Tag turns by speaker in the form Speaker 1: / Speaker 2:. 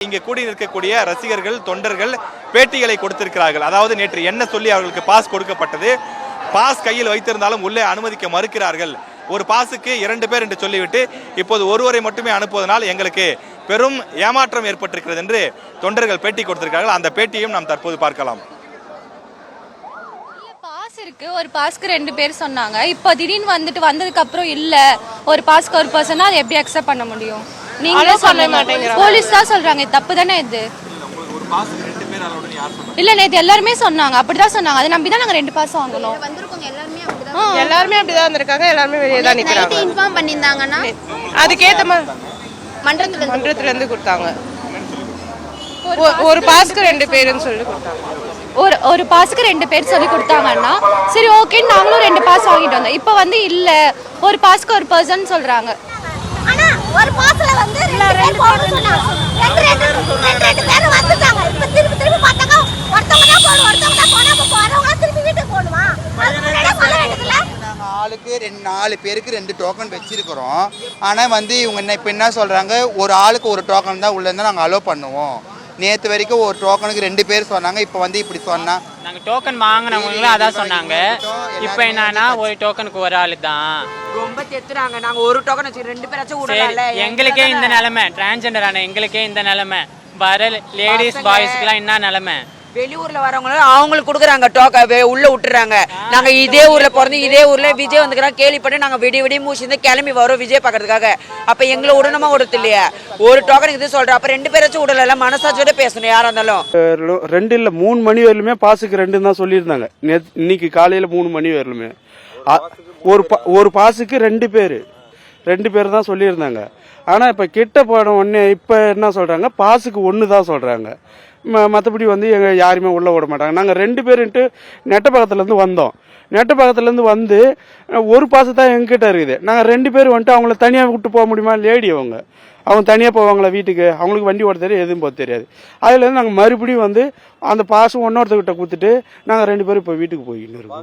Speaker 1: இங்கே கூடி இருக்கக்கூடிய ரசிகர்கள் தொண்டர்கள் பேட்டிகளை கொடுத்திருக்கிறார்கள். அதாவது நேற்று என்ன சொல்லி அவர்களுக்கு பாஸ் கொடுக்கப்பட்டது, பாஸ் கையில் வைத்திருந்தாலும் உள்ளே அனுமதிக்க மறுக்கிறார்கள். ஒரு பாஸுக்கு 2 பேர் என்று சொல்லிவிட்டு இப்போது ஒருவரை மட்டுமே அனுப்புவதனால் எங்களுக்கு பெரும் ஏமாற்றம் ஏற்பட்டிருக்கிறது என்று தொண்டர்கள் பேட்டி கொடுத்திருக்கிறார்கள். அந்த பேட்டியையும் நாம் தற்போது பார்க்கலாம்.
Speaker 2: ஒரு பாஸ்க்கு 2 பேர் சொன்னாங்க. இப்போ திடீர்னு வந்ததுக்கு அப்புறம் இல்ல ஒரு பாஸ்க்கு ஒரு பர்சனா அதை எப்படி அக்செப்ட் பண்ண முடியும்? நீங்களே சொல்ல மாட்டீங்க. போலீஸ் தான் சொல்றாங்க. தப்பு தானே இது? இல்ல நேத்து எல்லாருமே சொன்னாங்க, அப்படிதான் சொன்னாங்க. அதை நம்பி தான் நாங்க 2 பாஸ் வாங்கணும்.
Speaker 3: எல்லாருமே அப்படிதான் வந்திருக்காங்க. எல்லாருமே வெளியே தான் நிக்கிறாங்க.
Speaker 4: இன்ஃபார்ம் பண்ணிருந்தாங்கன்னா
Speaker 3: அதுக்கேத்த மாதிரி மன்றத்துல இருந்து கொடுத்தாங்க. ஒரு பாஸ்க்கு 2 பேருன்னு சொல்லி கொடுத்தாங்க.
Speaker 2: ஒரு பாஸ்க்கு 2 பேர் சொல்லி கொடுத்தாங்கன்னா சரி ஓகே நாங்களும் 2 பாஸ் வாங்கிட்டு வந்தோம். இப்போ இல்ல ஒரு பாஸ்க்கு ஒரு பர்சன் சொல்றாங்க.
Speaker 4: ஆனா ஒரு பாஸ்ல 2 பேர் போடுன்னு சொன்னாங்க. 2 பேர் வந்துட்டாங்க. இப்ப திருப்பி பார்த்தாங்க ஒருத்தவங்க தான் போடுவாங்க, ஒருத்தவங்க தான் போடாம போறவங்க திருப்பி வீட்டுக்கு போடுவா. அதனால சொல்ல வேண்டியதுல
Speaker 5: நாங்க ஆளுக்கு 4 பேருக்கு 2 டோக்கன் வச்சிருக்கிறோம். ஆனா இவங்க இப்ப என்ன சொல்றாங்க, ஒரு ஆளுக்கு ஒரு டோக்கன் தான் உள்ள இருந்தா நாங்க அலோ பண்ணுவோம். நேற்று வரைக்கும் ஒரு டோக்கனுக்கு 2 பேர் சொன்னாங்க. இப்போ இப்படி சொன்னா
Speaker 6: நாங்கள் டோக்கன் வாங்கினவங்களும் அதான் சொன்னாங்க. இப்போ என்னன்னா ஒரு டோக்கனுக்கு ஒரு ஆளு தான்
Speaker 7: ரொம்ப தெத்துறாங்க. நாங்கள் ஒரு டோக்கன் வச்சு 2 பேராச்சும் விடல.
Speaker 6: எங்களுக்கே இந்த நிலைமை, டிரான்ஸ்ஜெண்டர் ஆன எங்களுக்கே இந்த நிலைமை, வர லேடிஸ் பாய்ஸ்க்குலாம் என்ன நிலைமை?
Speaker 7: வெளியூர்ல வரவங்களும் அவங்களுக்கு கொடுக்குறாங்க டோக்கன், உள்ள விட்டுறாங்க. நாங்க இதே ஊர்ல பிறந்து இதே ஊர்ல விஜய் வந்துக்கிறோம் கேள்விப்பட்டு நாங்க விடிய மூச்சு கிளம்பி வரோம் விஜய் பாக்குறதுக்காக. அப்ப எங்களை விடணுமா விடுறது இல்லையா? ஒரு டோக்கன் இது சொல்றோம். அப்ப 2 பேராச்சும் விடல, மனசாட்சியோட பேசணும் யாரா இருந்தாலும்.
Speaker 8: 2 இல்ல 3 மணி வரலுமே பாஸுக்கு 2 தான் சொல்லியிருந்தாங்க. இன்னைக்கு காலையில 3 மணி வரலுமே ஒரு பாஸுக்கு 2 பேர் தான் சொல்லியிருந்தாங்க. ஆனா இப்ப கிட்ட போன உடனே இப்ப என்ன சொல்றாங்க, பாஸுக்கு 1 தான் சொல்றாங்க. மற்றபடி எங்க யாருமே உள்ள விட மாட்டாங்க. நாங்கள் 2 பேருன்ட்டு நெட்டப்பாக்கத்துலேருந்து வந்தோம். நெட்டப்பாக்கத்துலேருந்து வந்து ஒரு பாசு தான் எங்ககிட்ட இருக்குது. நாங்கள் 2 பேர் வந்துட்டு அவங்கள தனியாக விட்டு போக முடியுமா? லேடி அவங்க தனியாக போவாங்களா வீட்டுக்கு? அவங்களுக்கு வண்டி ஓட தெரியாது, எதுவும் போக தெரியாது. அதுலேருந்து நாங்கள் மறுபடியும் அந்த பாசம் ஒன்னொருத்தர்கிட்ட கொடுத்துட்டு நாங்கள் 2 பேரும் இப்போ வீட்டுக்கு போய்கிட்டு இருக்கோம்.